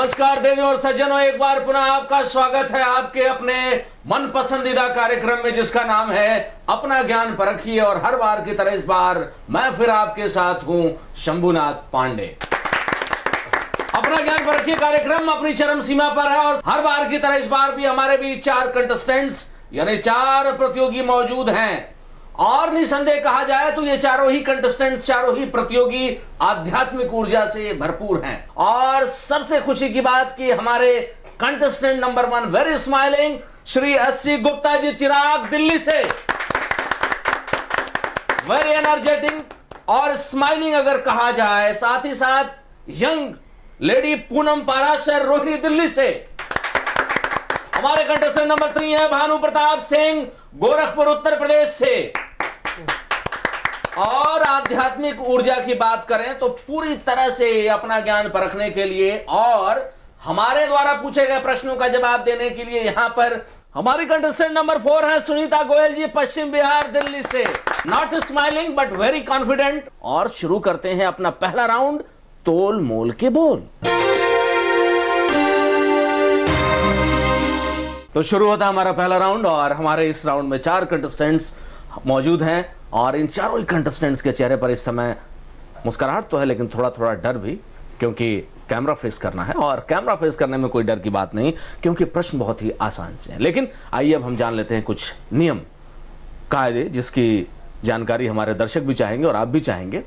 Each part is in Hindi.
नमस्कार देवियों और सज्जनों, एक बार पुनः आपका स्वागत है आपके अपने मन पसंदीदा कार्यक्रम में जिसका नाम है अपना ज्ञान परखिए। और हर बार की तरह इस बार मैं फिर आपके साथ हूं शंभुनाथ पांडे। अपना ज्ञान परखिए कार्यक्रम अपनी चरम सीमा पर है और हर बार की तरह इस बार भी हमारे बीच 4 कंटेस्टेंट्स यानी 4 प्रतियोगी मौजूद हैं। और निसंदेह कहा जाए तो ये चारों ही कंटेस्टेंट्स, चारों ही प्रतियोगी आध्यात्मिक ऊर्जा से भरपूर हैं। और सबसे खुशी की बात कि हमारे contestant number 1 very smiling Shri S C. Gupta ji Chirag Delhi से, वेरी एनर्जेटिक और स्माइलिंग अगर कहा जाए, साथ ही साथ यंग लेडी पूनम पाराशर रोहिणी दिल्ली से। हमारे कंटेस्टेंट नंबर 3 है भानु प्रताप सिंह गोरखपुर उत्तर प्रदेश से। और आध्यात्मिक ऊर्जा की बात करें तो पूरी तरह से अपना ज्ञान परखने के लिए और हमारे द्वारा पूछे गए प्रश्नों का जवाब देने के लिए यहां पर हमारी कंटेस्टेंट नंबर 4 है सुनीता गोयल जी पश्चिम बिहार दिल्ली से। Not smiling but very confident. और शुरू करते हैं अपना पहला राउंड, तोल मोल के बोल। तो शुरू होता है हमारा पहला राउंड और हमारे इस राउंड में 4 कंटेस्टेंट्स मौजूद हैं और इन चारों ही कंटेस्टेंट्स के चेहरे पर इस समय मुस्कुराहट तो है लेकिन थोड़ा थोड़ा डर भी, क्योंकि कैमरा फेस करना है। और कैमरा फेस करने में कोई डर की बात नहीं क्योंकि प्रश्न बहुत ही आसान से हैं। लेकिन आइए अब हम जान लेते हैं कुछ नियम कायदे जिसकी जानकारी हमारे दर्शक भी चाहेंगे और आप भी चाहेंगे।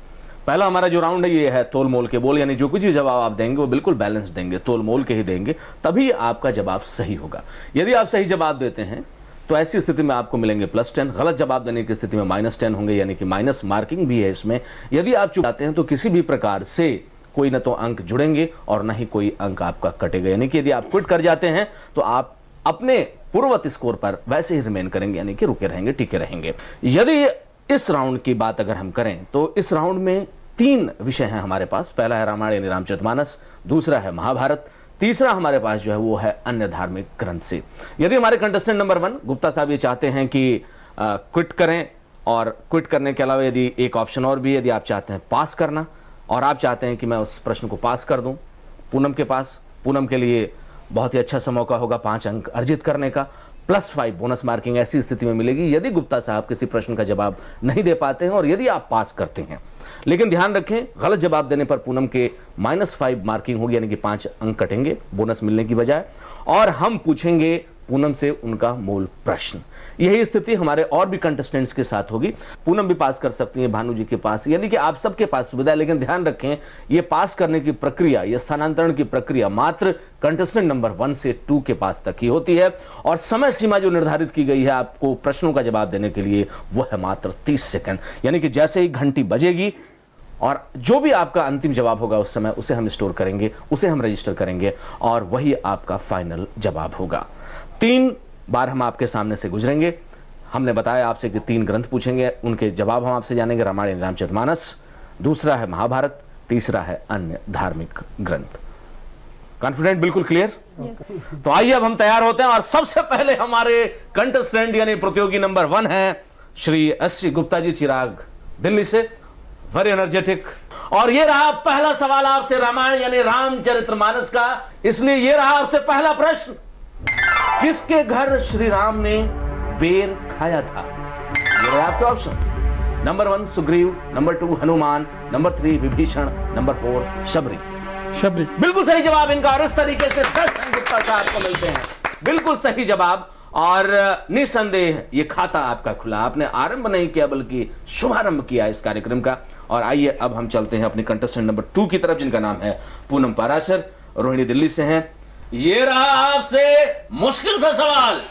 पहला हमारा जो राउंड है ये है तोल मोल के बोल, यानी जो कुछ भी जवाब आप देंगे वो बिल्कुल बैलेंस देंगे, तोल मोल के ही देंगे, तभी आपका जवाब सही होगा। यदि आप सही जवाब देते हैं तो ऐसी स्थिति में आपको मिलेंगे +10, गलत जवाब देने की स्थिति में -10 होंगे, यानी कि माइनस मार्किंग भी है इसमें। यदि आप चूक जाते हैं तो किसी भी प्रकार से कोई न तो अंक जुड़ेंगे और न ही कोई अंक आपका कटेगा, यानी कि यदि आप क्विट कर जाते हैं तो आप अपने पूर्ववत स्कोर पर वैसे ही रिमेन करेंगे, यानी कि रुके रहेंगे, टिके रहेंगे। यदि इस राउंड की बात अगर हम करें तो इस राउंड में 3 विषय हैं हमारे पास। पहला है रामायण यानी रामचरितमानस, दूसरा है महाभारत, तीसरा हमारे पास जो है वो है अन्य धार्मिक ग्रंथ से। यदि हमारे कंटेस्टेंट नंबर 1 गुप्ता साहब ये चाहते हैं कि क्विट करें और क्विट करने के अलावा यदि एक ऑप्शन और भी, यदि आप चाहते हैं पास करना और आप चाहते हैं कि मैं उस प्रश्न को पास कर दूं पूनम के पास, पूनम के लिए बहुत ही अच्छा सा मौका होगा 5 अंक अर्जित करने का, +5 बोनस मार्किंग ऐसी स्थिति में मिलेगी यदि गुप्ता साहब किसी प्रश्न का जवाब नहीं दे पाते हैं और यदि आप पास करते हैं। लेकिन ध्यान रखें, गलत जवाब देने पर पूनम के -5 मार्किंग होगी, यानी कि 5 अंक कटेंगे बोनस मिलने की बजाय। और हम पूछेंगे पूनम से उनका मूल प्रश्न। यही स्थिति हमारे और भी कंटेस्टेंट्स के साथ होगी। पूनम भी पास कर सकती हैं भानु जी के पास, यानी कि आप सबके पास सुविधा है। लेकिन ध्यान रखें, ये पास करने की प्रक्रिया, ये स्थानांतरण की प्रक्रिया मात्र कंटेस्टेंट नंबर 1 से 2 के पास तक ही होती है। और समय सीमा जो निर्धारित की गई है आपको प्रश्नों का जवाब देने के लिए वो है मात्र 30 सेकंड, यानी कि जैसे ही घंटी बजेगी और जो भी आपका अंतिम जवाब होगा उस समय उसे हम स्टोर करेंगे, उसे हम रजिस्टर करेंगे और वही आपका फाइनल जवाब होगा। 3 बार हम आपके सामने से गुजरेंगे। हमने बताया आपसे कि 3 ग्रंथ पूछेंगे, उनके जवाब हम आपसे जानेंगे। रामायण रामचरितमानस, दूसरा है महाभारत, तीसरा है अन्य धार्मिक ग्रंथ। कॉन्फिडेंट, बिल्कुल क्लियर? तो आइए अब हम तैयार होते हैं और सबसे पहले हमारे कंटेस्टेंट यानी प्रतियोगी नंबर 1 है श्री एस.सी. गुप्ता जी चिराग दिल्ली से, वेरी एनर्जेटिक। और ये रहा पहला सवाल आपसे रामायण यानी रामचरितमानस का, इसलिए ये रहा आपसे पहला प्रश्न, किसके घर श्री राम ने बेर खाया था? ये रहे आपके options. Number 1 Sugriv, number 2 Hanuman, number 3 Vibhishan, number 4 Shabari. Shabari बिल्कुल सही जवाब इनका और इस तरीके से 10 अंक गुप्ता साहब को मिलते हैं। बिल्कुल सही जवाब और निसंदेह ये खाता आपका खुला, आपने आरंभ नहीं किया बल्कि शुभारंभ किया इस कार्यक्रम का। और आइए अब हम चलते हैं अपनी कंटेस्टेंट नंबर 2 की तरफ जिनका नाम है पूनम पाराशर, रोहिणी दिल्ली से हैं। ये रहा आपसे मुश्किल सा सवाल,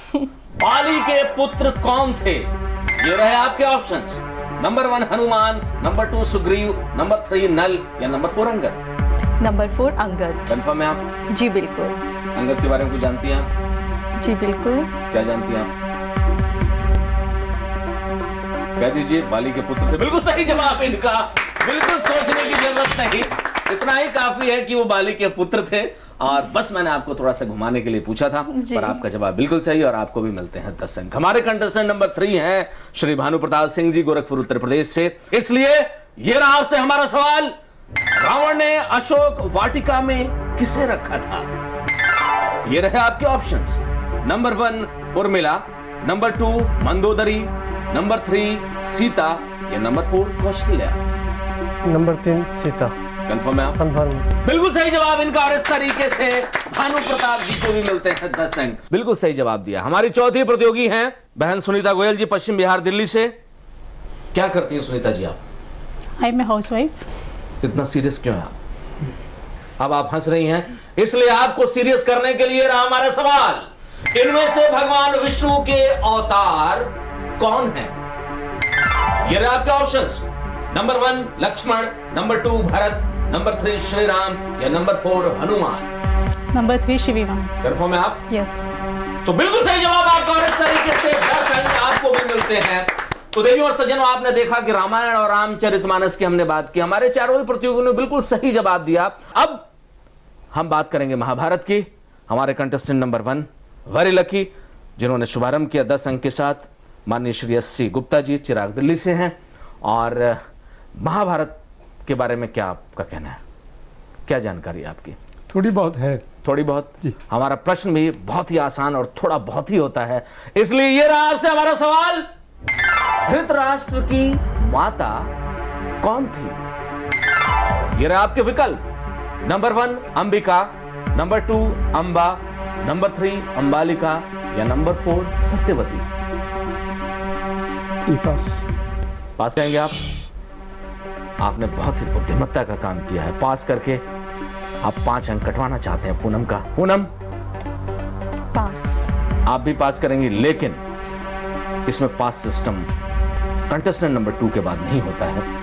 बाली के पुत्र कौन थे? ये रहे आपके options. Number 1 Hanuman, number 2 Sugriv, number 3 Nal या number 4 Angad? Number 4 Angad. Confirm है आप? जी बिल्कुल। अंगद के बारे में कुछ जानती हैं आप? जी बिल्कुल। क्या जानती हैं आप? कह दीजिए। बाली के पुत्र थे, बिल्कुल सही जवाब इनका, बिल्कुल सोचने की जरूरत नहीं, इतना ही काफी है कि वो बाली के पुत्र थे। और बस मैंने आपको थोड़ा सा घुमाने के लिए पूछा था, पर आपका जवाब बिल्कुल सही और आपको भी मिलते हैं 10 अंक। हमारे कंटेस्टेंट नंबर 3 हैं श्री भानु प्रताप सिंह जी गोरखपुर उत्तर प्रदेश से, इसलिए ये रहा आपसे हमारा सवाल, रावण ने अशोक वाटिका में किसे रखा था? ये रहे आपके options. Number 1 Urmila, number 2 Mandodari, number 3 Sita या number 4 Kaushalya. Number 3 Sita. Confirm है आप? कंफर्म। बिल्कुल सही जवाब इनका, और इस तरीके से भानु प्रताप जी को भी मिलते हैं 10 अंक। बिल्कुल सही जवाब दिया। हमारी चौथी प्रतियोगी हैं बहन सुनीता गोयल जी, पश्चिम बिहार दिल्ली से। क्या करती हैं सुनीता जी आप? I am a housewife. इतना सीरियस क्यों है आप? अब आप हंस रही हैं, इसलिए आपको सीरियस करने के लिए रहा हमारा सवाल। इनमें से भगवान विष्णु के अवतार कौन है? ये रहे आपके options. Number 1 Lakshman, number 2 Bharat, number 3 Shri Ram या नंबर 4 हनुमान। नंबर 3 शिविवान। कंफर्म है आप? यस। तो बिल्कुल सही जवाब आपका, और इस तरीके से 10 अंक आपको भी मिलते हैं। तो देवियों और सज्जनों, आपने देखा कि रामायण और रामचरितमानस की हमने बात की। हमारे चारों ही प्रतियोगियों ने बिल्कुल सही जवाब दिया। अब हम बात करेंगे महाभारत की। हमारे कंटेस्टेंट नंबर 1 वेरी लकी, जिन्होंने शुभारंभ किया 10 अंक के साथ, माननीय श्री एस.सी. गुप्ता जी, चिराग दिल्ली से हैं। और महाभारत के बारे में क्या आपका कहना है? क्या जानकारी है आपकी? थोड़ी बहुत है। थोड़ी बहुत जी। हमारा प्रश्न भी बहुत ही आसान और थोड़ा बहुत ही होता है, इसलिए ये रहा आपसे हमारा सवाल। धृतराष्ट्र की माता कौन थी? ये रहा आपके विकल्प। Number 1 Ambika, number 2 Amba, number 3 Ambalika या नंबर 4 सत्यवती। पास। पास कहेंगे आप? आपने बहुत ही बुद्धिमत्ता का काम किया है। पास करके आप 5 अंक कटवाना चाहते हैं पूनम का। पूनम पास। आप भी पास करेंगे, लेकिन इसमें पास सिस्टम कंटेस्टेंट नंबर 2 के बाद नहीं होता है।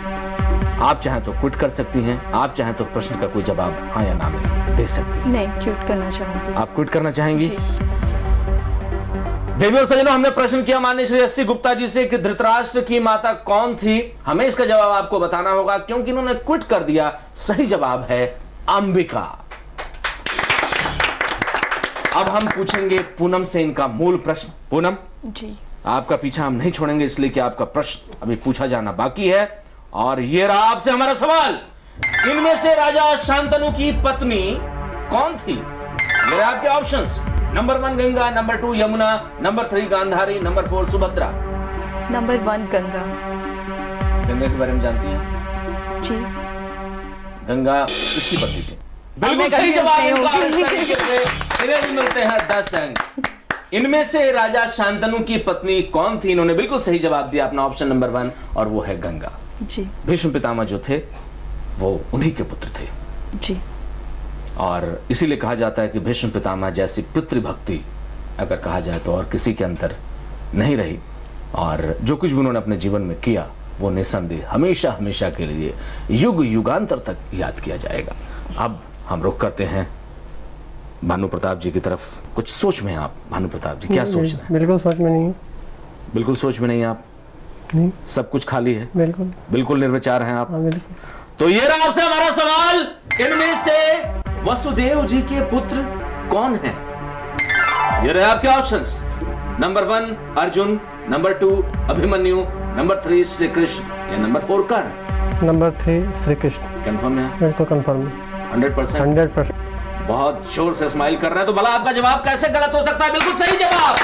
आप चाहें तो क्विट कर सकती हैं, आप चाहें तो प्रश्न का कोई जवाब हाँ या ना में दे सकती हैं। नहीं, क्विट करना चाहूंगी। आप क्विट करना चाहेंगी? देवियों और सज्जनों, हमने प्रश्न किया माननीय श्री एस.सी. गुप्ता जी से कि धृतराष्ट्र की माता कौन थी। हमें इसका जवाब आपको बताना होगा, क्योंकि इन्होंने क्विट कर दिया। सही जवाब है अंबिका। अब हम पूछेंगे पूनम से इनका मूल प्रश्न। पूनम जी, आपका पीछा हम नहीं छोड़ेंगे, इसलिए कि आपका प्रश्न अभी पूछा जाना बाकी है। और ये रहा आपसे हमारा सवाल। इनमें से राजा शांतनु की पत्नी कौन थी? ये रहा आपके options. Number 1 Ganga, number 2 Yamuna, number 3 Gandhari, number 4 Subhadra. Number 1 Ganga. Ganga के बारे में जानती हैं? जी। गंगा किसकी पत्नी थी? बिल्कुल सही जवाब इनका। इस तरीके से इन्हें भी मिलते हैं 10 अंक। इनमें से राजा शांतनु की पत्नी कौन थी? इन्होंने बिल्कुल सही जवाब दिया अपना ऑप्शन नंबर 1, और वो है गंगा। जी। भीष्म पितामह जो थे वो उन्हीं के पुत्र थे। जी। और इसीलिए कहा जाता है कि भीष्म पितामह जैसी पितृभक्ति अगर कहा जाए तो और किसी के अंदर नहीं रही। और जो कुछ भी उन्होंने अपने जीवन में किया वो निसंदेह हमेशा हमेशा के लिए युग युगांतर तक याद किया जाएगा। अब हम रुख करते हैं भानु प्रताप जी की तरफ। कुछ सोच में हैं आप भानु प्रताप जी? क्या सोच रहे हैं? बिल्कुल सोच में नहीं है। बिल्कुल सोच में नहीं आप? नहीं। सब कुछ खाली है? बिल्कुल। बिल्कुल निर्विचार हैं आप? हाँ, बिल्कुल। तो ये रहा आपसे हमारा सवाल। इनमें से वसुदेव जी के पुत्र कौन हैं? ये रहे आपके options. Number 1 Arjun, number 2 Abhimanyu, number 3 Shri Krishna या नंबर 4 कर्ण। नंबर 3 श्री कृष्ण। कंफर्म है? बिल्कुल कंफर्म है। 100%? 100%। बहुत जोर से स्माइल कर रहे हैं, तो भला आपका जवाब कैसे गलत हो सकता है? बिल्कुल सही जवाब।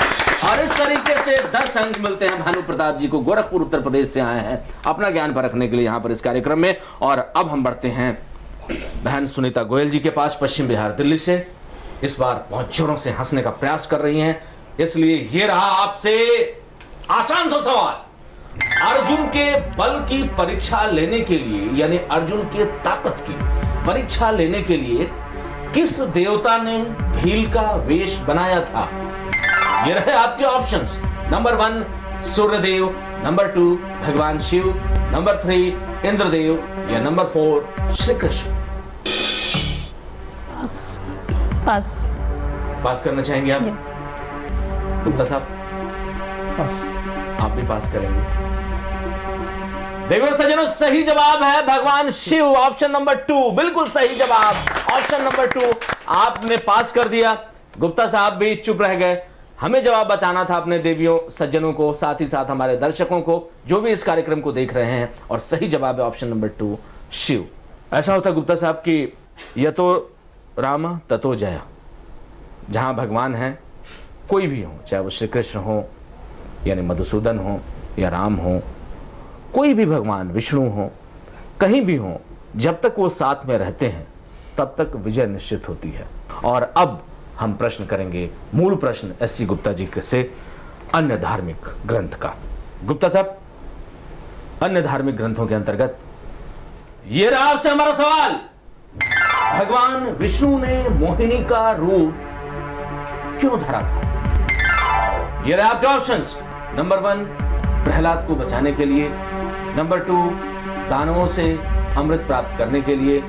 और इस तरीके से 10 अंक मिलते हैं भानु प्रताप जी को। गोरखपुर उत्तर प्रदेश से आए हैं अपना ज्ञान परखने के लिए यहां पर इस कार्यक्रम में। और अब हम बढ़ते हैं बहन सुनीता गोयल जी के पास, पश्चिम बिहार दिल्ली से। इस बार बहुत जोरों से हंसने का प्रयास कर रही हैं, इसलिए ये रहा आपसे आसान सा सवाल। अर्जुन के बल की परीक्षा लेने के लिए, यानी अर्जुन के ताकत की परीक्षा लेने के लिए किस देवता ने भील का वेश बनाया था? ये रहे आपके ऑप्शंस। नंबर 1 सूर्यदेव, नंबर 2 भगवान शिव, नंबर 3 इंद्रदेव या नंबर 4 श्री कृष्ण। पास। पास। पास करना चाहेंगे आप? यस। गुप्ता साहब पास। आप भी पास करेंगे? देखो सज्जनों, सही जवाब है भगवान शिव, ऑप्शन नंबर 2। बिल्कुल सही जवाब, ऑप्शन नंबर 2 आपने पास कर दिया। गुप्ता साहब भी चुप रह गए। हमें जवाब बताना था अपने देवियों सज्जनों को, साथ ही साथ हमारे दर्शकों को जो भी इस कार्यक्रम को देख रहे हैं। और सही जवाब है ऑप्शन नंबर 2 शिव। ऐसा होता गुप्ता साहब कि यह तो राम ततो जय। जहां भगवान है, कोई भी हो, चाहे वो श्री कृष्ण हो यानी मधुसूदन हो या राम हो, कोई भी भगवान विष्णु हो, कहीं भी हो, जब तक वो साथ में रहते हैं तब तक विजय निश्चित होती है। और अब हम प्रश्न करेंगे, मूल प्रश्न एस.सी. गुप्ता जी से अन्य धार्मिक ग्रंथ का। गुप्ता साहब, अन्य धार्मिक ग्रंथों के अंतर्गत ये रहा आपसे हमारा सवाल, भगवान विष्णु ने मोहिनी का रूप क्यों धरा था? ये रहे आपके ऑप्शंस। नंबर 1 प्रहलाद को बचाने के लिए, नंबर 2 दानवों से अमृत प्राप्त करने के लिए,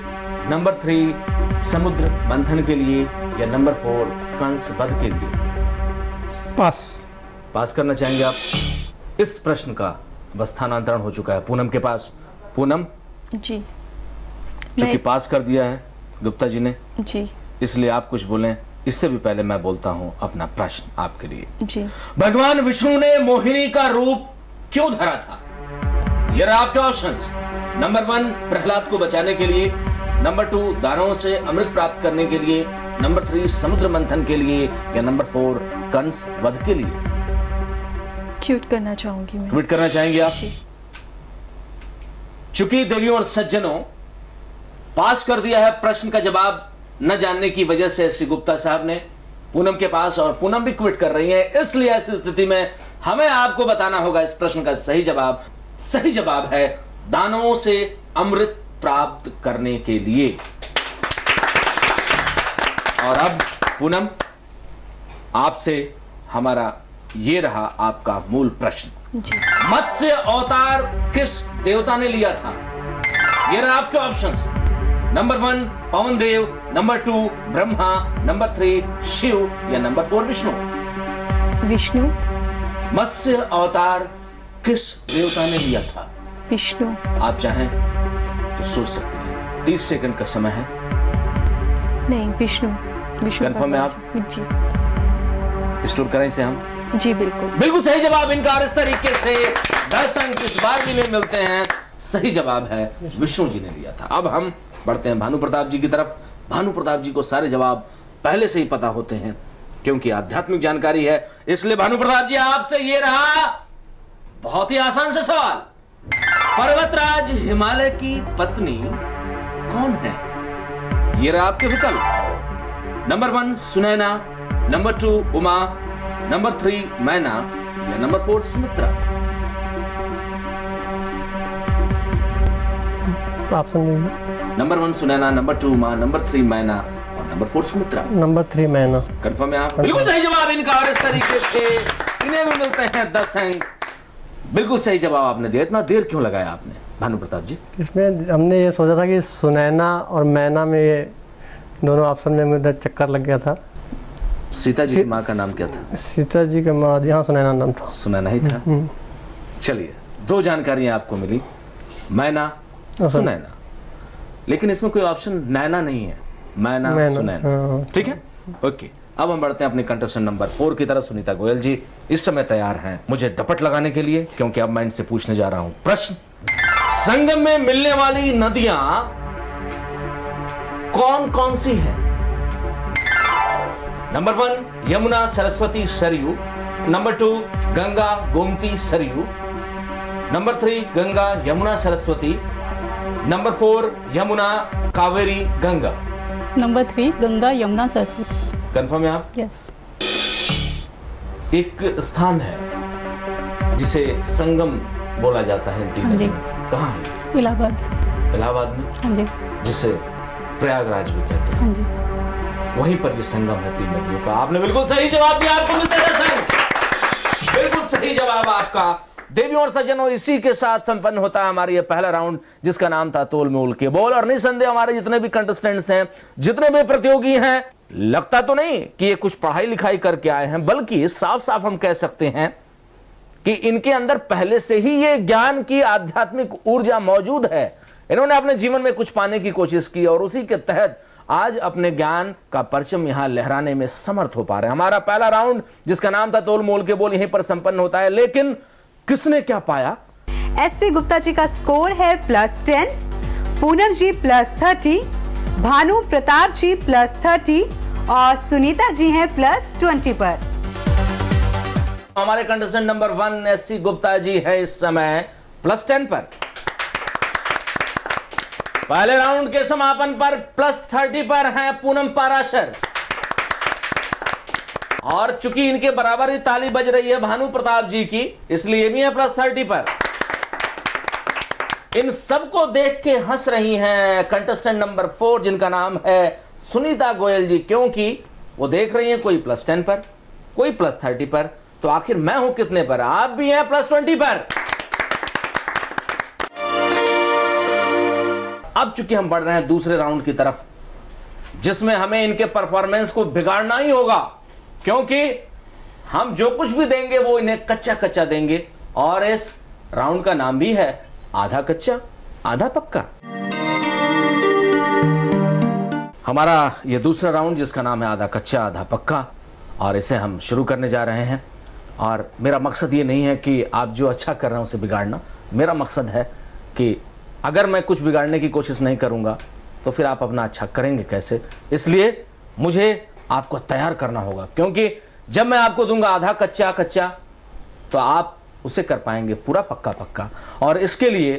नंबर 3 समुद्र मंथन के लिए, या नंबर 4 कंस वध के लिए। पास करना चाहेंगे आप? इस प्रश्न का स्थानांतरण हो चुका है पूनम के पास। पूनम जी। चूंकि पास कर दिया है गुप्ता जी ने, जी इसलिए आप कुछ बोलें। इससे भी पहले मैं बोलता हूं अपना प्रश्न आपके लिए। जी। भगवान विष्णु ने मोहिनी का रूप क्यों धरा था? ये रहा आपके ऑप्शंस। नंबर 1 प्रहलाद को बचाने के लिए, नंबर 2 दानवों से अमृत प्राप्त करने के लिए, नंबर 3 समुद्र मंथन के लिए, या नंबर 4 कंस वध के लिए। क्यूट करना चाहूंगी मैं। ट्वीट करना चाहेंगे आप? चूंकि देवियों और सज्जनों, पास कर दिया है प्रश्न का जवाब न जानने की वजह से श्री गुप्ता साहब ने पूनम के पास, और पूनम भी क्विट कर रही है। इसलिए ऐसी स्थिति में हमें आपको बताना होगा इस प्रश्न का सही जवाब। सही जवाब है दानवों से अमृत प्राप्त करने के लिए। और अब पूनम, आपसे हमारा ये रहा आपका मूल प्रश्न, मत्स्य अवतार किस देवता ने लिया था? ये रहा आपके ऑप्शंस। नंबर 1 पवन देव, नंबर 2 ब्रह्मा, नंबर 3 शिव, या नंबर 4 विष्णु। विष्णु। मत्स्य अवतार किस देवता ने लिया था? विष्णु। आप चाहें तो सोच सकते हैं, 30 सेकंड का समय है। नहीं, विष्णु। विष्णु कंफर्म है आप? जी। स्टोर करें इसे हम? जी बिल्कुल। बिल्कुल सही जवाब इनका, और इस तरीके से 10 अंक इस बार भी नहीं मिलते हैं। सही जवाब है विष्णु जी ने लिया था। अब हम बढ़ते हैं भानु प्रताप जी की तरफ। भानु प्रताप जी को सारे जवाब पहले से ही पता होते हैं क्योंकि आध्यात्मिक जानकारी है। इसलिए भानु प्रताप जी, आपसे ये रहा बहुत ही आसान सा सवाल, पर्वतराज हिमालय की पत्नी कौन है? ये रहा आपके विकल्प। Number 1 Sunaina, number 2 Uma, number 3 मैना, या नंबर 4 सुमित्रा। ऑप्शन दीजिए। Number 1 Sunaina, number 2 Uma, number 3 मैना, और नंबर 4 सुमित्रा। नंबर 3 मैना। कंफर्म है आप? बिल्कुल सही जवाब इनका, और इस तरीके से इन्हें भी मिलते हैं 10 अंक। बिल्कुल सही जवाब आपने दिया। इतना देर क्यों लगाया आपने भानु प्रताप जी? इसमें हमने ये सोचा था कि सुनैना और मैना में ये दोनों ऑप्शन में मुझे चक्कर लग गया था। सीता जी की माँ का नाम क्या था? सीता जी का माँ, यहाँ सुनैना नाम था। सुनैना ही था। चलिए, 2 जानकारियां आपको मिली, मैना, सुनैना। लेकिन इसमें कोई ऑप्शन नैना नहीं है, मैना सुनैना। ठीक है, ओके। अब हम बढ़ते हैं अपने कंटेस्टेंट नंबर 4 की तरफ। सुनीता गोयल जी इस समय तैयार हैं मुझे डपट लगाने के लिए, क्योंकि अब मैं इनसे पूछने जा रहा हूं प्रश्न, संगम में मिलने वाली नदियां कौन कौन सी हैं? Number 1 Yamuna Saraswati Saryu, number 2 Ganga Gomti Saryu, number 3 Ganga Yamuna Saraswati, number 4 Yamuna Kaveri Ganga. Number 3 Ganga Yamuna Saraswati. Confirm है आप? यस। एक स्थान है जिसे संगम बोला जाता है तीन हाँ जी। नदियों। कहाँ है? इलाहाबाद। इलाहाबाद में, हाँ जी। जिसे प्रयागराज भी कहते हैं। हाँ जी। वहीं पर ये संगम है 3 नदियों का। आपने बिल्कुल सही जवाब दिया, आपको मिलते हैं 10 अंक। बिल्कुल सही जवाब आपका। देवियों और सज्जनों, इसी के साथ संपन्न होता है हमारा ये पहला राउंड, जिसका नाम था तोल मोल के बोल। और निसंदेह हमारे जितने भी कंटेस्टेंट्स हैं, जितने भी प्रतियोगी हैं, लगता तो नहीं कि ये कुछ पढ़ाई लिखाई करके आए हैं, बल्कि साफ साफ हम कह सकते हैं कि इनके अंदर पहले से ही ये ज्ञान की आध्यात्मिक ऊर्जा मौजूद है। इन्होंने अपने जीवन में कुछ पाने की कोशिश की और उसी के तहत आज अपने ज्ञान का परचम यहां लहराने में समर्थ हो पा रहे हैं। हमारा पहला राउंड, जिसका नाम था तोल मोल के बोल, यहीं पर संपन्न होता है। लेकिन किसने क्या पाया? एस.सी. गुप्ता जी का स्कोर है +10, पूनम जी +30, भानु प्रताप जी +30 और सुनीता जी हैं +20 पर। हमारे contestant number 1 SC Gupta ji है इस समय +10 पर। पहले राउंड के समापन पर +30 पर हैं पूनम पाराशर, और चूंकि इनके बराबर ही ताली बज रही है भानु प्रताप जी की, इसलिए भी है +30 पर। इन सबको देख के हंस रही हैं कंटेस्टेंट नंबर 4 जिनका नाम है सुनीता गोयल जी, क्योंकि वो देख रही हैं कोई +10 पर, कोई +30 पर, तो आखिर मैं हूं कितने पर? आप भी हैं +20 पर। अब चूंकि हम बढ़ रहे हैं दूसरे राउंड की तरफ, जिसमें हमें इनके परफॉर्मेंस को बिगाड़ना ही होगा, क्योंकि हम जो कुछ भी देंगे वो इन्हें कच्चा कच्चा देंगे, और इस राउंड का नाम भी है आधा कच्चा आधा पक्का। हमारा ये दूसरा राउंड जिसका नाम है आधा कच्चा आधा पक्का, और इसे हम शुरू करने जा रहे हैं। और मेरा मकसद ये नहीं है कि आप जो अच्छा कर रहे हैं उसे बिगाड़ना, मेरा मकसद है कि अगर मैं कुछ बिगाड़ने की कोशिश नहीं करूंगा तो फिर आप अपना अच्छा करेंगे कैसे। इसलिए मुझे आपको तैयार करना होगा, क्योंकि जब मैं आपको दूंगा आधा कच्चा कच्चा तो आप उसे कर पाएंगे पूरा पक्का पक्का। और इसके लिए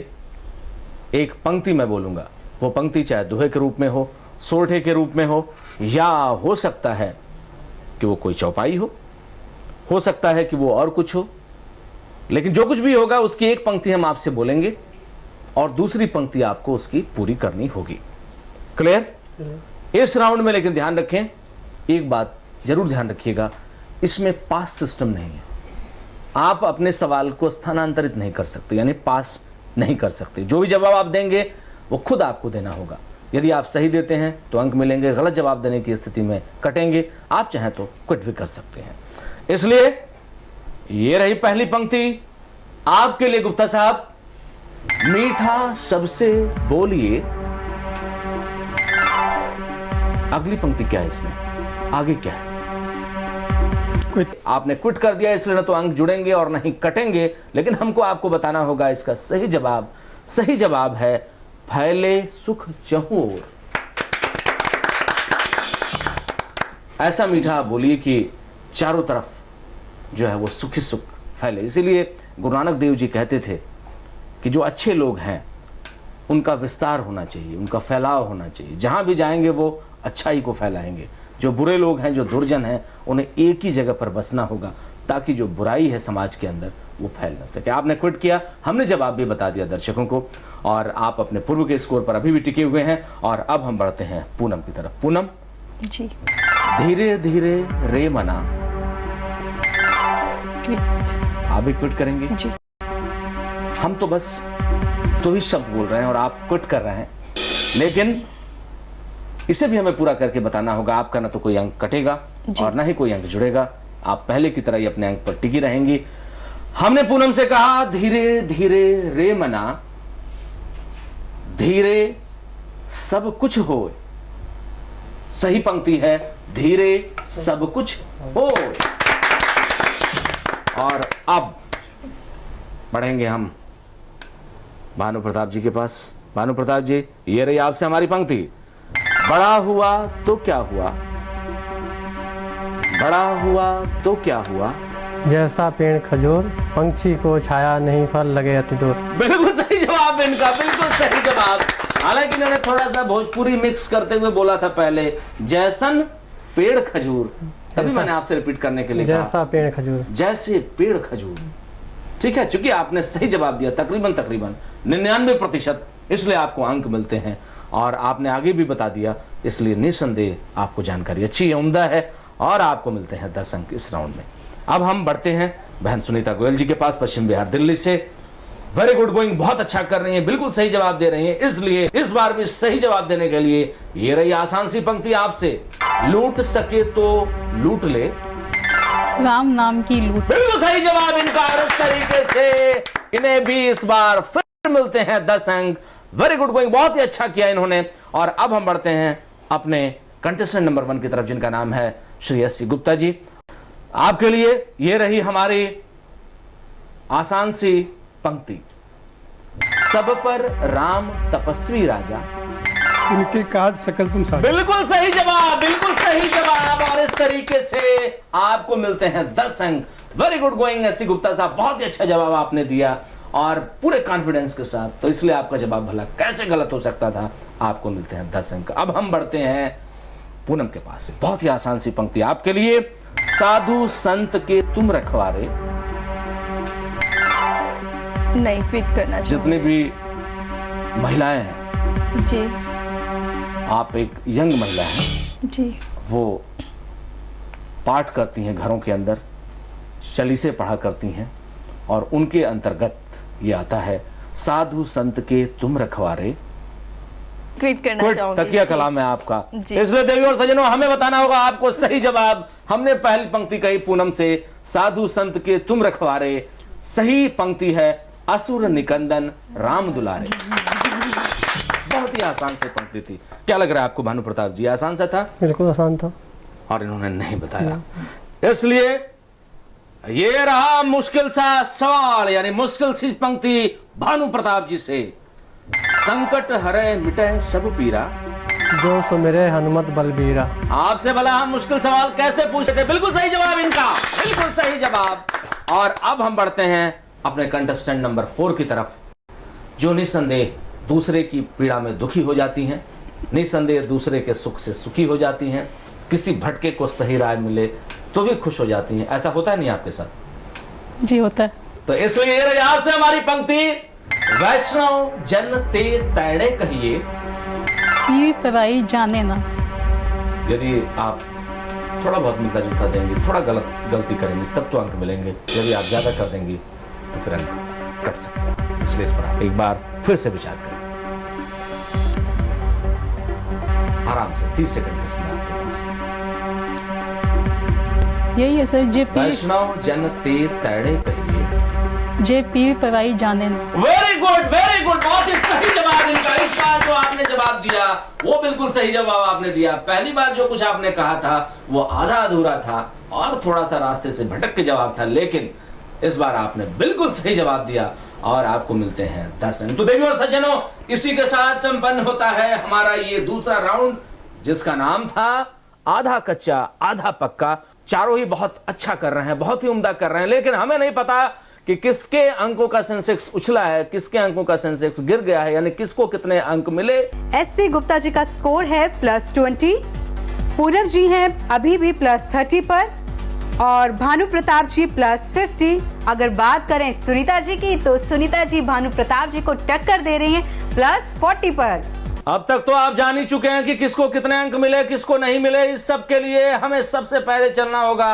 एक पंक्ति मैं बोलूंगा, वो पंक्ति चाहे दोहे के रूप में हो, सोरठे के रूप में या हो सकता है कि वो कोई चौपाई हो सकता है कि वो और कुछ हो, लेकिन जो कुछ भी होगा उसकी एक पंक्ति हम आपसे बोलेंगे और दूसरी पंक्ति आपको उसकी पूरी करनी होगी। क्लियर? इस राउंड में लेकिन ध्यान रखें, एक बात जरूर ध्यान रखिएगा, इसमें पास सिस्टम नहीं है। आप अपने सवाल को स्थानांतरित नहीं कर सकते, यानी पास नहीं कर सकते। जो भी जवाब आप देंगे वो खुद आपको देना होगा। यदि आप सही देते हैं तो अंक मिलेंगे, गलत जवाब देने की स्थिति में कटेंगे। आप चाहें तो क्विट भी कर सकते हैं। इसलिए ये रही पहली पंक्ति आपके लिए गुप्ता साहब। मीठा सबसे बोलिए। अगली पंक्ति क्या है इसमें, आगे क्या है? क्विट। आपने क्विट कर दिया, इसलिए ना तो अंक जुड़ेंगे और नहीं कटेंगे, लेकिन हमको आपको बताना होगा इसका सही जवाब। सही जवाब है फैले सुख चहुं ओर। ऐसा मीठा बोलिए कि चारों तरफ जो है वो सुखी सुख फैले। इसीलिए गुरु नानक देव जी कहते थे कि जो अच्छे लोग हैं उनका विस्तार होना चाहिए, उनका फैलाव होना चाहिए। जहां भी जाएंगे वो अच्छाई को फैलाएंगे। जो बुरे लोग हैं, जो दुर्जन हैं, उन्हें एक ही जगह पर बसना होगा, ताकि जो बुराई है समाज के अंदर वो फैल न सके। आपने क्विट किया, हमने जवाब भी बता दिया दर्शकों को, और आप अपने पूर्व के स्कोर पर अभी भी टिके हुए हैं। और अब हम बढ़ते हैं पूनम की तरफ। पूनम जी। धीरे धीरे रे मना। आप भी क्विट करेंगे? जी। हम तो बस दो ही शब्द बोल रहे हैं और आप क्विट कर रहे हैं, लेकिन इसे भी हमें पूरा करके बताना होगा। आपका ना तो कोई अंक कटेगा और ना ही कोई अंक जुड़ेगा। आप पहले की तरह ही अपने अंक पर टिकी रहेंगी। हमने पूनम से कहा धीरे धीरे रे मना, धीरे सब कुछ हो। सही पंक्ति है धीरे सब कुछ हो। और अब बढ़ेंगे हम भानु प्रताप जी के पास। भानु प्रताप जी, ये रही आपसे हमारी पंक्ति। बड़ा हुआ तो क्या हुआ, बड़ा हुआ तो क्या हुआ, जैसा पेड़ खजूर, पंछी को छाया नहीं फल लगे अति दूर। बिल्कुल सही जवाब इनका, बिल्कुल सही जवाब। हालांकि इन्होंने थोड़ा सा भोजपुरी मिक्स करते हुए बोला था पहले, जैसन पेड़ खजूर, तभी मैंने आपसे रिपीट करने के लिए कहा जैसा पेड़ खजूर, जैसे पेड़ खजूर। ठीक है, चूंकि आपने सही जवाब दिया तकरीबन 99%, इसलिए आपको अंक मिलते हैं। और आपने आगे भी बता दिया, इसलिए निसंदेह आपको जानकारी अच्छी है, उम्दा है, और आपको मिलते हैं 10 अंक इस राउंड में। अब हम बढ़ते हैं बहन सुनीता गोयल जी के पास, पश्चिम बिहार दिल्ली से। वेरी गुड गोइंग, बहुत अच्छा कर रही हैं, बिल्कुल सही जवाब दे रही हैं। इसलिए इस बार भी सही जवाब देने के लिए ये रही आसान सी पंक्ति आपसे। लूट सके तो लूट ले, राम नाम की लूट। बिल्कुल सही जवाब इनका। और इस तरीके से इन्हें भी इस बार फिर मिलते हैं 10 अंक। वेरी गुड गोइंग, बहुत ही अच्छा किया इन्होंने। और अब हम बढ़ते हैं अपने कंटेस्टेंट नंबर 1 की तरफ, जिनका नाम है श्री एस सी गुप्ता जी। आपके लिए ये रही हमारी आसान सी पंक्ति। सब पर राम तपस्वी राजा, इनके काज सकल तुम साथ। बिल्कुल सही जवाब, बिल्कुल सही जवाब। और इस तरीके से आपको मिलते हैं 10 अंक। Very good going S C Gupta साहब, बहुत ही अच्छा जवाब आपने दिया और पूरे कॉन्फिडेंस के साथ। तो इसलिए आपका जवाब भला कैसे गलत हो सकता था। आपको मिलते हैं 10 अंक। अब हम बढ़ते हैं पूनम के पास। बहुत ही आसान सी पंक्ति आपके लिए। साधु संत के तुम रखवारे। नहीं, क्विट करना जितनी भी महिलाएं हैं, जी आप एक यंग महिला हैं, जी वो पाठ करती हैं घरों के अंदर, चालीसे पढ़ा करती हैं और उनके अंतर्गत ये आता है साधु संत के तुम रखवारे। क्विट करना क्विट, चाहूंगी। तकिया कलाम है आपका। जी। इसलिए देवी और सज्जनों, हमें बताना होगा आपको सही जवाब। हमने पहली पंक्ति कही पूनम से, साधु संत के तुम रखवारे। सही पंक्ति है असुर निकंदन राम दुलारे। बहुत ही आसान से पंक्ति थी। क्या लग रहा है आपको भानु प्रताप जी, आसान सा था? बिल्कुल आसान था। और इन्होंने नहीं बताया, इसलिए ये रहा मुश्किल सा सवाल, यानी मुश्किल सी पंक्ति भानु प्रताप जी से। संकट हरे मिटे सब पीरा, जो सुमिरे हनुमत बलबीरा। आपसे भला हम मुश्किल सवाल कैसे पूछते थे? बिल्कुल सही जवाब इनका, बिल्कुल सही जवाब। और अब हम बढ़ते हैं अपने कंटेस्टेंट नंबर 4 की तरफ, जो निस्संदेह दूसरे की पीड़ा में दुखी हो जाती हैं, निस्संदेह दूसरे के सुख से सुखी हो जाती हैं, किसी भटके को सही राय मिले तो भी खुश हो जाती हैं। ऐसा होता है नहीं आपके साथ? जी होता है। तो इसलिए यहाँ से हमारी पंक्ति, वैष्णव जन ते तैड़े कहिए। पीवी पराई जाने ना। यदि आप थोड़ा बहुत मिलता जुलता देंगे, थोड़ा गलती करेंगे, तब तो अंक मिलेंगे। यदि आप ज्यादा कर देंगे तो फिर अंक कट सकते हैं। इसलिए इस पर आप एक बार फिर से विचार करें। आराम से 30 सेकंड का समय आपके पास। यही है सर, जे पीवी वैष्णव जन ते तैड़े कहिए। जे पीवी पराई जाने ना। Very good, very good. बहुत ही सही जवाब इनका। इस बार जो आपने जवाब दिया वो बिल्कुल सही जवाब आपने दिया। पहली बार जो कुछ आपने कहा था वो आधा अधूरा था और थोड़ा सा रास्ते से भटक के जवाब था, लेकिन इस बार आपने बिल्कुल सही जवाब दिया और आपको मिलते हैं 10 अंक। तो देवी और सज्जनों, इसी के साथ संपन्न होता है हमारा ये दूसरा राउंड, जिसका नाम था आधा कच्चा आधा पक्का। चारों ही बहुत अच्छा कर रहे हैं, बहुत ही उम्दा कर रहे हैं, लेकिन हमें नहीं पता कि किसके अंकों का सेंसेक्स उछला है, किसके अंकों का सेंसेक्स गिर गया है, यानी किसको कितने अंक मिले। एस.सी. गुप्ता जी का स्कोर है +20, पूनम जी हैं अभी भी +30 पर और भानु प्रताप जी +50। अगर बात करें सुनीता जी की, तो सुनीता जी भानु प्रताप जी को टक्कर दे रही हैं +40 पर। अब तक तो आप जान ही चुके हैं कि किसको कितने अंक मिले, किसको नहीं मिले। इस सब के लिए हमें सबसे पहले चलना होगा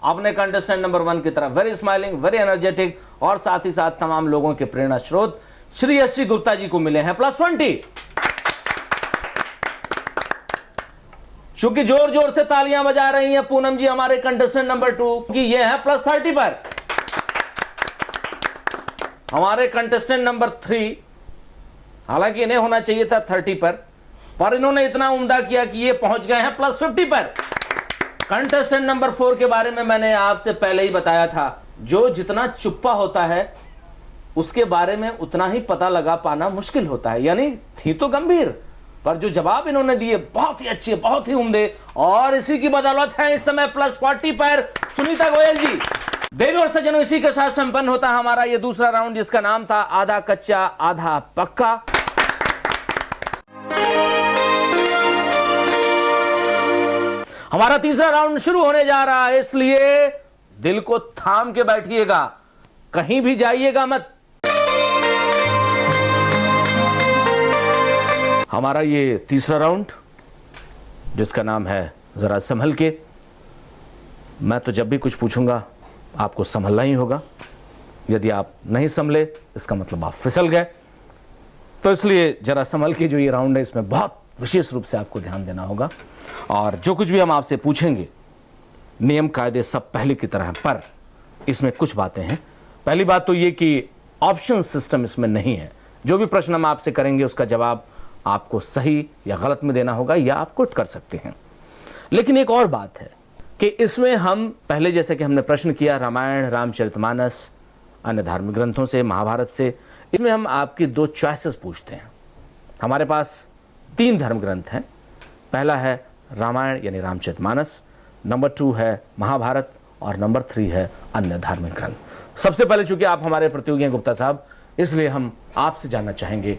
अपने कंटेस्टेंट नंबर 1 की तरफ। वेरी स्माइलिंग, वेरी एनर्जेटिक और साथ ही साथ तमाम लोगों के प्रेरणा स्रोत श्री एस.सी. गुप्ता जी को मिले हैं +20। चूंकि जोर जोर से तालियां बजा रही हैं पूनम जी हमारे कंटेस्टेंट नंबर 2 की, ये है +30 पर। हमारे कंटेस्टेंट नंबर 3, हालांकि इन्हें होना चाहिए था 30 पर इन्होंने इतना उम्दा किया कि ये पहुंच गए हैं +50 पर। कंटेस्टेंट नंबर 4 के बारे में मैंने आपसे पहले ही बताया था, जो जितना चुप्पा होता है उसके बारे में उतना ही पता लगा पाना मुश्किल होता है। यानी थी तो गंभीर, पर जो जवाब इन्होंने दिए बहुत ही अच्छे, बहुत ही उम्दे, और इसी की बदौलत है इस समय +40 पर सुनीता गोयल जी। देवी और सज्जनों, इसी के साथ संपन्न होता है हमारा ये दूसरा राउंड, जिसका नाम था आधा कच्चा आधा पक्का। हमारा तीसरा राउंड शुरू होने जा रहा है, इसलिए दिल को थाम के बैठिएगा, कहीं भी जाइएगा मत। हमारा ये तीसरा राउंड, जिसका नाम है जरा संभल के। मैं तो जब भी कुछ पूछूंगा आपको संभलना ही होगा। यदि आप नहीं संभले इसका मतलब आप फिसल गए। तो इसलिए जरा संभल के जो ये राउंड है, इसमें बहुत विशेष रूप से आपको ध्यान देना होगा। और जो कुछ भी हम आपसे पूछेंगे, नियम कायदे सब पहले की तरह हैं, पर इसमें कुछ बातें हैं। पहली बात तो ये कि ऑप्शन सिस्टम इसमें नहीं है। जो भी प्रश्न हम आपसे करेंगे उसका जवाब आपको सही या गलत में देना होगा, या आप क्विट कर सकते हैं। लेकिन एक और बात है कि इसमें हम पहले जैसे कि हमने प्रश्न किया रामायण, रामचरितमानस, अन्य धार्मिक ग्रंथों से, महाभारत से, इसमें हम आपकी 2 चॉइसेस पूछते हैं। हमारे पास तीन धर्म ग्रंथ हैं। पहला है रामायण यानी रामचरितमानस, नंबर 2 है महाभारत और नंबर 3 है अन्य धार्मिक ग्रंथ। सबसे पहले चूंकि आप हमारे प्रतियोगी हैं गुप्ता साहब, इसलिए हम आपसे जानना चाहेंगे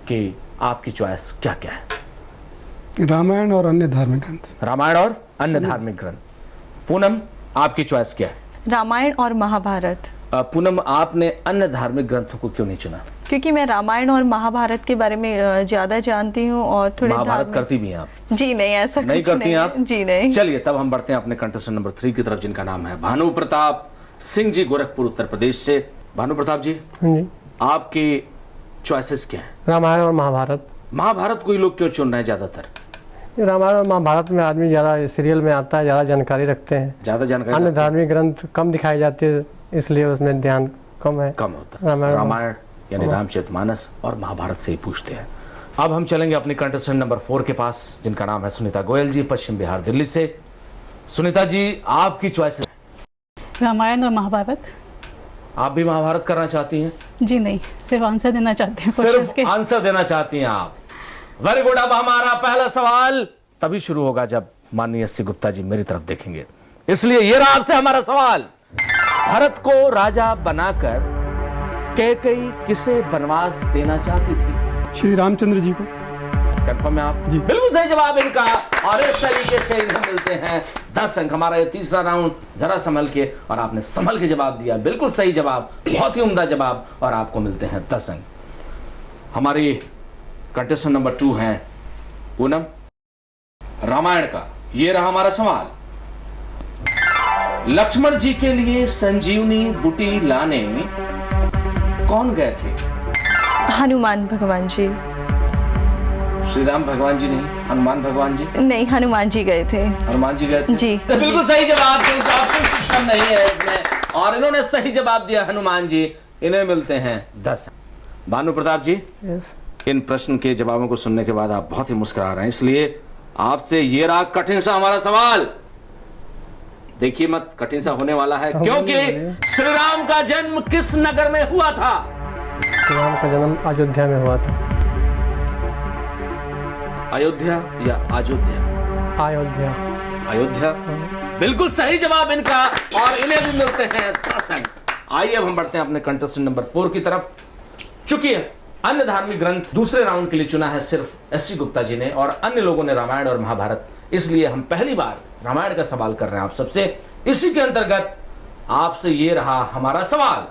कि आपकी चॉइस क्या क्या है। रामायण और अन्य धार्मिक ग्रंथ। रामायण और अन्य धार्मिक ग्रंथ। पूनम, आपकी चॉइस क्या है? रामायण और महाभारत। पूनम, आपने अन्य धार्मिक ग्रंथों को क्यों नहीं चुना? क्योंकि मैं रामायण और महाभारत के बारे में ज्यादा जानती हूँ और थोड़े महाभारत करती भी हैं आप? जी नहीं, ऐसा नहीं कुछ करती हैं आप? जी नहीं। चलिए तब हम बढ़ते हैं अपने कंटेस्टेंट नंबर 3 की तरफ, जिनका नाम है भानु प्रताप सिंह जी, गोरखपुर उत्तर प्रदेश से। भानु प्रताप जी, हाँ जी। आपकी चॉइसेस क्या है? रामायण और महाभारत। महाभारत को ही लोग क्यों चुन रहे हैं ज्यादातर? रामायण और महाभारत में आदमी ज़्यादा सीरियल में आता है, ज़्यादा जानकारी रखते हैं। ज्यादा जानकारी अन्य रखते हैं? धार्मिक ग्रंथ कम दिखाई जाते हैं, इसलिए उसमें ध्यान कम है। कम होता है। रामायण यानी रामचरितमानस और महाभारत से ही पूछते हैं। अब हम चलेंगे अपने कंटेस्टेंट नंबर 4 के पास, जिनका नाम है सुनीता गोयल जी, पश्चिम बिहार दिल्ली से। सुनीता जी, आपकी चॉइस है? रामायण और महाभारत। आप भी महाभारत करना चाहती हैं? जी नहीं, सिर्फ आंसर देना चाहती हूँ questions सिर्फ के। आंसर देना चाहती हैं आप? Very good. अब हमारा पहला सवाल तभी शुरू होगा जब माननीय श्री गुप्ता जी मेरी तरफ देखेंगे, इसलिए ये रहा आपसे हमारा सवाल। भरत को राजा बनाकर कैकेयी किसे वनवास देना चाहती थी? श्री रामचंद्र जी को। कंफर्म है आप? जी। बिल्कुल सही जवाब इनका, और इस तरीके से इन्हें मिलते हैं 10 अंक। हमारा ये तीसरा राउंड जरा संभल के, और आपने संभल के जवाब दिया, बिल्कुल सही जवाब, बहुत ही उम्दा जवाब, और आपको मिलते हैं 10 अंक। हमारी कंटेस्टेंट नंबर 2 है पूनम। रामायण का ये रहा हमारा सवाल। लक्ष्मण जी के लिए संजीवनी बूटी लाने कौन गए थे? हनुमान भगवान जी। श्री राम भगवान जी नहीं, हनुमान भगवान जी? नहीं, हनुमान जी गए थे। हनुमान जी गए थे? जी। तो बिल्कुल सही जवाब, क्योंकि ऑप्शन सिस्टम नहीं है इसमें, और इन्होंने सही जवाब दिया हनुमान जी। इन्हें मिलते हैं 10। भानु प्रताप जी, यस। इन प्रश्न के जवाबों को सुनने के बाद आप बहुत ही मुस्कुरा रहे हैं, इसलिए आपसे ये रहा कठिन सा हमारा सवाल। देखिए मत, कठिन सा होने वाला है, क्योंकि श्री राम का जन्म किस नगर में हुआ था? श्री राम का जन्म अयोध्या में हुआ था। अयोध्या या अयोध्या? अयोध्या। अयोध्या, बिल्कुल सही जवाब इनका, और इन्हें भी मिलते हैं 10 अंक। आइए अब हम बढ़ते हैं अपने कंटेस्टेंट नंबर 4 की तरफ। चूंकि अन्य धार्मिक ग्रंथ दूसरे राउंड के लिए चुना है सिर्फ एससी गुप्ता जी ने, और अन्य लोगों ने रामायण और महाभारत, इसलिए हम पहली बार रामायण का सवाल कर रहे हैं आप सबसे। इसी के अंतर्गत आपसे ये रहा हमारा सवाल।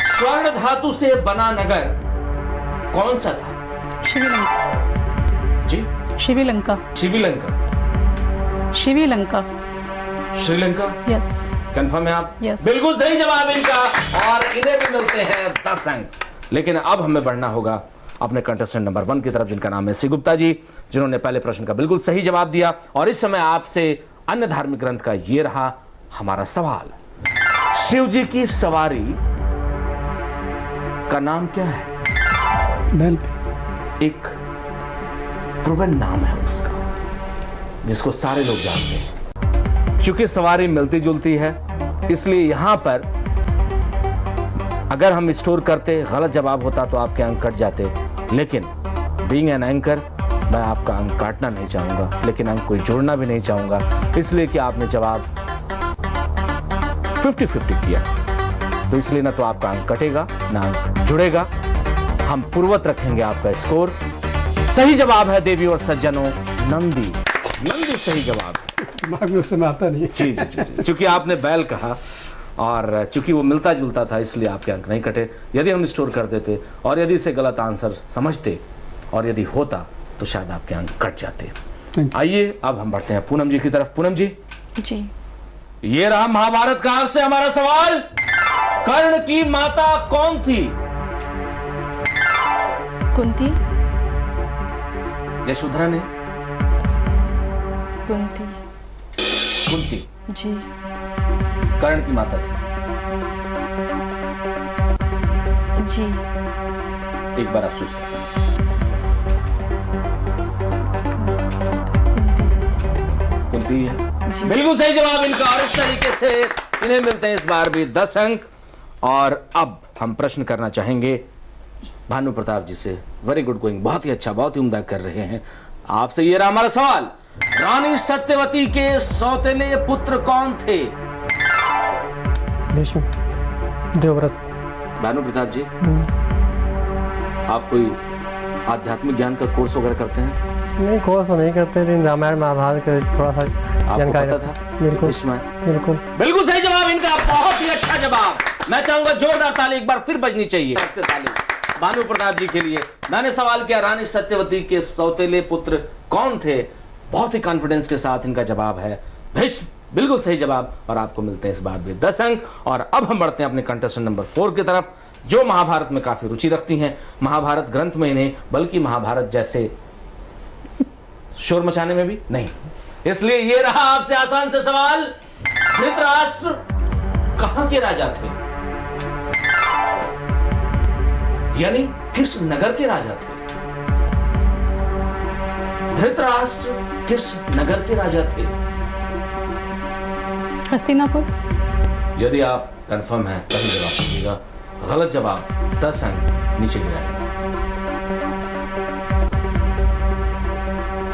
स्वर्ण धातु से बना नगर कौन सा था? श्रीलंका। जी? श्रीलंका। श्रीलंका। श्रीलंका। श्रीलंका, यस। कंफर्म है आप? Yes. बिल्कुल सही जवाब इनका, और इन्हें भी मिलते हैं 10 अंक। लेकिन अब हमें बढ़ना होगा अपने कंटेस्टेंट नंबर 1 की तरफ, जिनका नाम है सी गुप्ता जी, जिन्होंने पहले प्रश्न का बिल्कुल सही जवाब दिया। और इस समय आपसे अन्य धार्मिक ग्रंथ का ये रहा हमारा सवाल। शिव जी की सवारी का नाम क्या है? बैल पे। एक प्रूवन नाम है उसका, जिसको सारे लोग जानते हैं। चूंकि सवारी मिलती जुलती है, इसलिए यहां पर अगर हम स्टोर करते, गलत जवाब होता तो आपके अंक कट जाते। लेकिन बीइंग एन एंकर, मैं आपका अंक काटना नहीं चाहूंगा, लेकिन अंक कोई जोड़ना भी नहीं चाहूंगा, इसलिए कि आपने जवाब 50-50 किया, तो इसलिए ना तो आपका अंक कटेगा ना अंक जुड़ेगा। हम पूर्वत रखेंगे आपका स्कोर। सही जवाब है देवी और सज्जनों, नंदी। नंदी सही जवाब है। दिमाग में उस समय आता नहीं है। जी जी जी, चूंकि आपने बैल कहा और चूंकि वो मिलता जुलता था, इसलिए आपके अंक नहीं कटे। यदि हम स्टोर कर देते और यदि इसे गलत आंसर समझते और यदि होता तो शायद आपके अंक कट जाते। आइए अब हम बढ़ते हैं पूनम जी की तरफ। पूनम जी, जी। ये रहा महाभारत का आपसे हमारा सवाल। कर्ण की माता कौन थी? कुंती। यशोधरा ने? कुंती। कुंती जी। कर्ण की माता थी। जी। एक बार आप सोच सकते हैं। कुंती है, बिल्कुल सही जवाब इनका, और इस तरीके से इन्हें मिलते हैं इस बार भी 10 अंक। और अब हम प्रश्न करना चाहेंगे भानु प्रताप जी से। वेरी गुड गोइंग, बहुत ही अच्छा, बहुत ही उम्दा कर रहे हैं। आपसे ये रहा हमारा सवाल, रानी सत्यवती के सौतेले पुत्र कौन थे? भीष्म, देवव्रत। भानु प्रताप जी, आप कोई आध्यात्मिक ज्ञान का कोर्स वगैरह करते हैं? नहीं, कोर्स तो नहीं करते, लेकिन रामायण महाभारत का थोड़ा सा आपको जानकारी पता था? बिल्कुल इसमें बिल्कुल। बिल्कुल सही जवाब इनका, बहुत ही अच्छा जवाब। मैं चाहूंगा जोरदार ताली एक बार फिर बजनी चाहिए से ताली भानु प्रताप जी के लिए। मैंने सवाल किया रानी सत्यवती के सौतेले पुत्र कौन थे, बहुत ही कॉन्फिडेंस के साथ इनका जवाब है भीष्म, बिल्कुल सही जवाब, और आपको मिलते हैं इस बार भी 10 अंक। और अब हम बढ़ते हैं अपने कंटेस्टेंट नंबर 4 की तरफ, जो महाभारत में काफी रुचि रखती हैं, महाभारत ग्रंथ में नहीं बल्कि महाभारत जैसे शोर मचाने में भी नहीं। इसलिए ये रहा आपसे आसान से सवाल, धृतराष्ट्र कहां के राजा थे, यानी किस नगर के राजा थे? धृतराष्ट्र किस नगर के राजा थे? हस्तिनापुर। यदि आप कंफर्म हैं तभी जवाब दीजिएगा, गलत जवाब 10 अंक नीचे गिराएगा।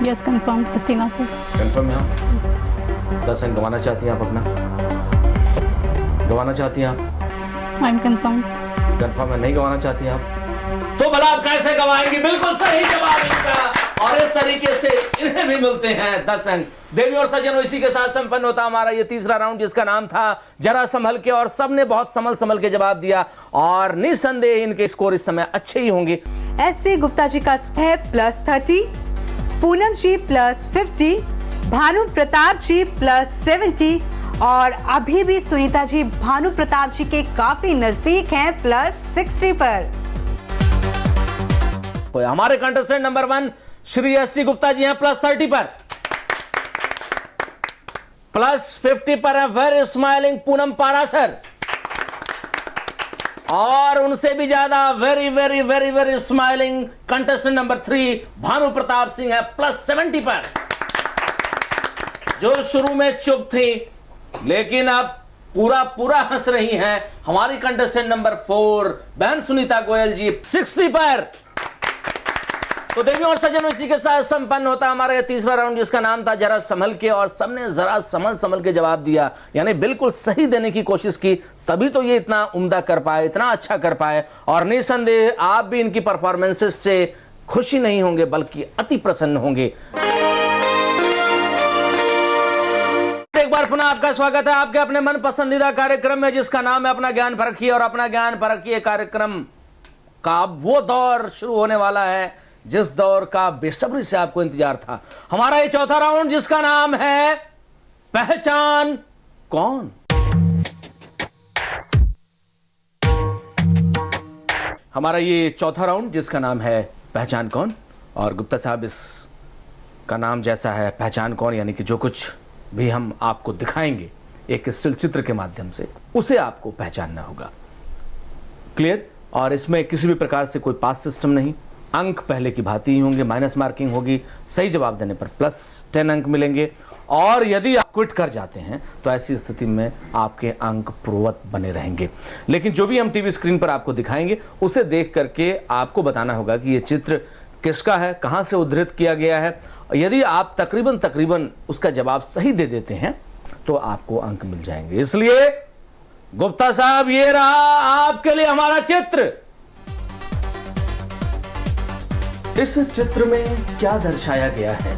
Yes confirm, Hastinapur. कंफर्म है आप? 10 अंक गंवाना चाहती हैं आप अपना? गंवाना चाहती हैं आप? I M confirm. कंफर्म है, नहीं गंवाना चाहती हैं आप? तो भला आप कैसे गंवाएंगी? बिल्कुल सही जवाब इनका, और इस तरीके से इन्हें भी मिलते हैं 10 अंक। देवी और सज्जनों, इसी के साथ संपन्न होता हमारा ये तीसरा राउंड, जिसका नाम था जरा संभल के, और सबने बहुत संभल के जवाब दिया, और निसंदेह इनके स्कोर इस समय अच्छे ही होंगे। एस.सी. गुप्ता जी का है +30, पूनम जी +50, भानु प्रताप जी +70, और अभी भी सुनीता जी भानु प्रताप जी के काफी नजदीक हैं +60 पर। तो हमारे contestant number 1 Shri S C. Gupta ji हैं +30 पर, +50 पर है वेरी स्माइलिंग पूनम पारासर, और उनसे भी ज्यादा very very very very smiling contestant number 3 Bhanu Pratap Singh है +70 पर, जो शुरू में चुप थी लेकिन अब पूरा हंस रही हैं हमारी कंटेस्टेंट नंबर 4 बहन सुनीता गोयल जी 60 पर। तो देवी और सज्जनों, इसी के साथ संपन्न होता हमारा यह तीसरा राउंड, जिसका नाम था जरा संभल के, और सबने जरा संभल के जवाब दिया, यानी बिल्कुल सही देने की कोशिश की, तभी तो ये इतना उम्दा कर पाए, इतना अच्छा कर पाए। और निसंदेह आप भी इनकी परफॉर्मेंसेस से खुशी नहीं होंगे बल्कि अति प्रसन्न होंगे। एक बार पुनः आपका स्वागत है आपके अपने मन पसंदीदा कार्यक्रम में, जिसका नाम है अपना ज्ञान परखिए, और अपना ज्ञान परखिए कार्यक्रम का वो दौर शुरू होने वाला है जिस दौर का बेसब्री से आपको इंतजार था। हमारा ये चौथा राउंड, जिसका नाम है पहचान कौन। हमारा ये चौथा राउंड, जिसका नाम है पहचान कौन, और गुप्ता साहब इस का नाम जैसा है पहचान कौन, यानी कि जो कुछ भी हम आपको दिखाएंगे एक स्टिल चित्र के माध्यम से, उसे आपको पहचानना होगा। क्लियर? और इसमें किसी भी प्रकार से कोई पास सिस्टम नहीं, अंक पहले की भांति ही होंगे, माइनस मार्किंग होगी, सही जवाब देने पर +10 अंक मिलेंगे, और यदि आप क्विट कर जाते हैं तो ऐसी स्थिति में आपके अंक पूर्ववत बने रहेंगे। लेकिन जो भी हम टीवी स्क्रीन पर आपको दिखाएंगे उसे देख करके आपको बताना होगा कि यह चित्र किसका है, कहां से उद्धृत किया गया है। यदि आप तकरीबन उसका जवाब सही दे देते हैं तो आपको अंक मिल जाएंगे। इसलिए गुप्ता साहब, ये रहा आपके लिए हमारा चित्र। इस चित्र में क्या दर्शाया गया है?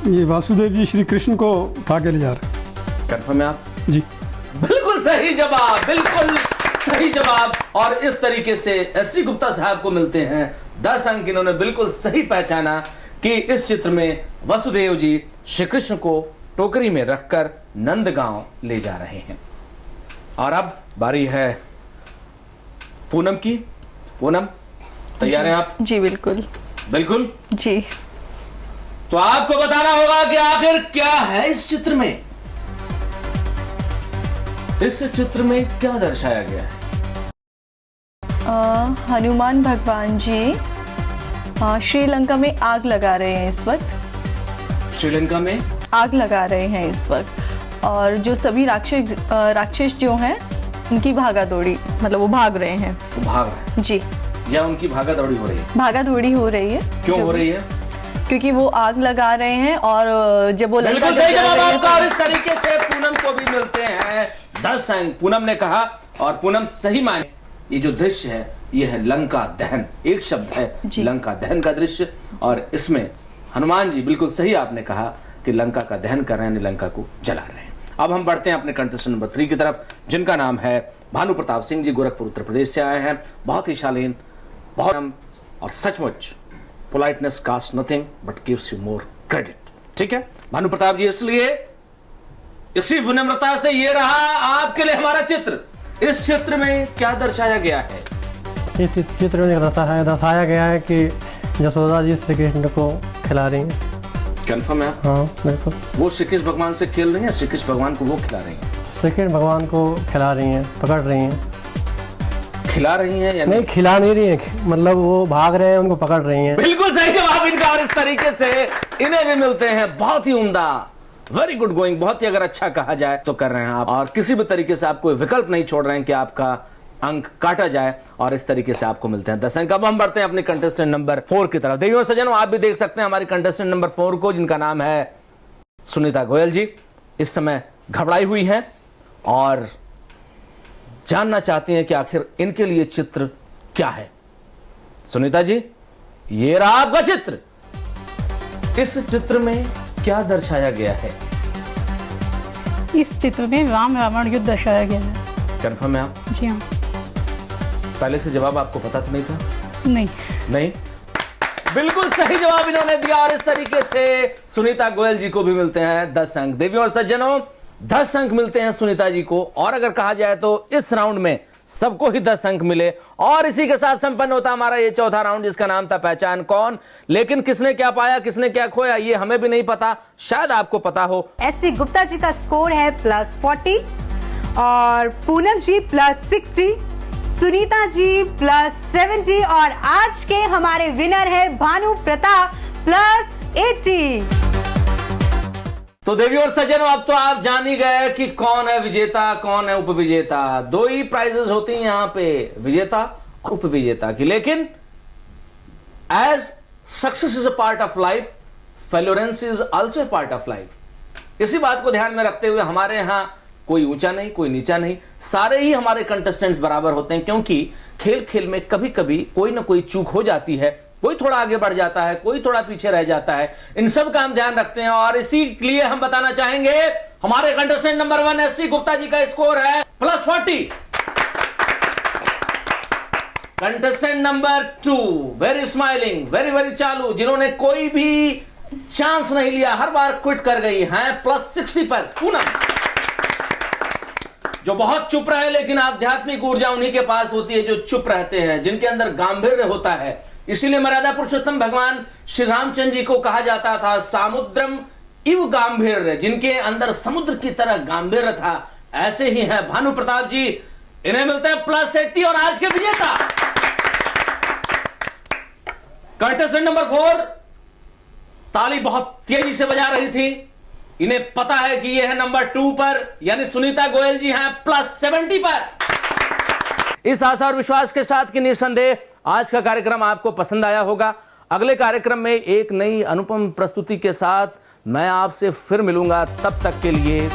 ये वासुदेव जी श्री कृष्ण को उठा के ले जा रहे हैं। कंफर्म है आप? जी बिल्कुल सही जवाब, बिल्कुल सही जवाब। और इस तरीके से एस.सी. गुप्ता साहब को मिलते हैं 10 अंक। इन्होंने बिल्कुल सही पहचाना कि इस चित्र में वसुदेव जी श्री कृष्ण को टोकरी में रखकर नंदगांव ले जा रहे हैं। और अब बारी है पूनम की। पूनम, तैयार हैं आप? जी बिल्कुल। बिल्कुल जी। तो आपको बताना होगा कि आखिर क्या है इस चित्र में। इस चित्र में क्या दर्शाया गया है? हनुमान भगवान जी श्रीलंका में आग लगा रहे हैं इस वक्त। श्रीलंका में आग लगा रहे हैं इस वक्त, और जो सभी राक्षस जो हैं उनकी भागा दौड़ी, मतलब वो भाग रहे हैं। भाग रहे हैं जी। या उनकी भागा दौड़ी हो रही है? भागा दौड़ी हो रही है। क्यों हो रही है? क्योंकि वो आग लगा रहे हैं और जब वो बिल्कुल लड़का सही जब जल जवाब रही है आपका, और इस तरीके से पूनम को भी मिलते हैं 10 अंक। पूनम ने कहा, और पूनम सही माने, ये जो दृश्य है ये है लंका दहन, एक शब्द है जी। लंका दहन का दृश्य, और इसमें हनुमान जी बिल्कुल सही आपने कहा कि लंका का दहन कर रहे हैं, लंका को जला रहे हैं। अब हम बढ़ते हैं अपने कंटेस्टेंट नंबर 3 की तरफ, जिनका नाम है भानु प्रताप सिंह जी, गोरखपुर उत्तर प्रदेश से आए हैं। बहुत ही शालीन, बहुत, और सचमुच politeness cost nothing but gives you more credit. ठीक है भानु प्रताप जी, इसलिए इसी विनम्रता से ये रहा आपके लिए हमारा चित्र। इस चित्र में क्या दर्शाया गया है? इस चित्र में दर्शाया गया है कि यशोदा जी श्री कृष्ण को खिला रही हैं। कंफर्म है? हाँ बिल्कुल। वो श्री कृष्ण भगवान से खेल रही हैं, श्री कृष्ण भगवान को वो खिला रही हैं? श्री कृष्ण भगवान को खिला रही हैं, पकड़ रही हैं। खिला रही हैं या नहीं, खिला नहीं रही हैं, मतलब वो भाग रहे हैं, उनको पकड़ रही हैं। बिल्कुल सही जवाब इनका, और इस तरीके से इन्हें भी मिलते हैं। बहुत ही उम्दा, वेरी गुड गोइंग, बहुत ही अगर अच्छा कहा जाए तो कर रहे हैं आप, और किसी भी तरीके से आप कोई विकल्प नहीं छोड़ रहे हैं कि आपका अंक काटा जाए, और इस तरीके से आपको मिलते हैं 10 अंक। अब हम बढ़ते हैं अपने कंटेस्टेंट नंबर 4 की तरफ। देवियों और सज्जनों, आप भी देख सकते हैं हमारी कंटेस्टेंट नंबर 4 को, जिनका नाम है सुनीता गोयल जी। इस समय घबराई हुई है और जानना चाहती हैं कि आखिर इनके लिए चित्र क्या है। सुनीता जी, ये रहा आपका चित्र। इस चित्र में क्या दर्शाया गया है? इस चित्र में राम रावण युद्ध दर्शाया गया है। कंफर्म है आप? जी हाँ। पहले से जवाब आपको पता तो नहीं था? नहीं। नहीं, बिल्कुल सही जवाब इन्होंने दिया, और इस तरीके से सुनीता गोयल जी को भी मिलते हैं 10 अंक। देवियों और सज्जनों, 10 अंक मिलते हैं सुनीता जी को, और अगर कहा जाए तो इस राउंड में सबको ही 10 अंक मिले, और इसी के साथ संपन्न होता हमारा ये चौथा राउंड, जिसका नाम था पहचान कौन। लेकिन किसने क्या पाया, किसने क्या खोया, ये हमें भी नहीं पता, शायद आपको पता हो। एससी गुप्ता जी का स्कोर है +40 और पूनम जी +60, सुनीता जी +70, और आज के हमारे विनर है भानु प्रताप +80। तो देवियों और सज्जनों, अब तो आप जान ही गए कि कौन है विजेता, कौन है उपविजेता। 2 ही प्राइजेस होती हैं यहां पे, विजेता और उपविजेता की। लेकिन as success is a part of life, failure is also a part of life. इसी बात को ध्यान में रखते हुए हमारे यहां कोई ऊंचा नहीं, कोई नीचा नहीं, सारे ही हमारे कंटेस्टेंट्स बराबर होते हैं, क्योंकि खेल खेल में कभी कभी कोई ना कोई चूक हो जाती है, कोई थोड़ा आगे बढ़ जाता है, कोई थोड़ा पीछे रह जाता है। इन सब का हम ध्यान रखते हैं, और इसी लिए हम बताना चाहेंगे हमारे contestant number 1 SC Gupta ji का स्कोर है +40। Contestant number 2 very smiling, very very चालू, जिन्होंने कोई भी चांस नहीं लिया, हर बार क्विट कर गई हैं, +60 पर पूनम, जो बहुत चुप रहे, लेकिन आध्यात्मिक ऊर्जा उन्हीं के पास होती है जो चुप रहते हैं, जिनके अंदर गांभीर्य होता है। इसीलिए मर्यादा पुरुषोत्तम भगवान श्री रामचंद्र जी को कहा जाता था सामुद्रम इव गांभीर्य, जिनके अंदर समुद्र की तरह गांभीर्य था। ऐसे ही हैं भानु प्रताप जी, इन्हें मिलते हैं +80, और आज के विजेता कंटेस्टेंट नंबर 4 ताली बहुत तेजी से बजा रही थी, इन्हें पता है कि यह है नंबर 2 पर, यानी सुनीता गोयल जी हैं +70 पर। इस आशा और विश्वास के साथ कि निसंदेह आज का कार्यक्रम आपको पसंद आया होगा। अगले कार्यक्रम में एक नई अनुपम प्रस्तुति के साथ मैं आपसे फिर मिलूंगा, तब तक के लिए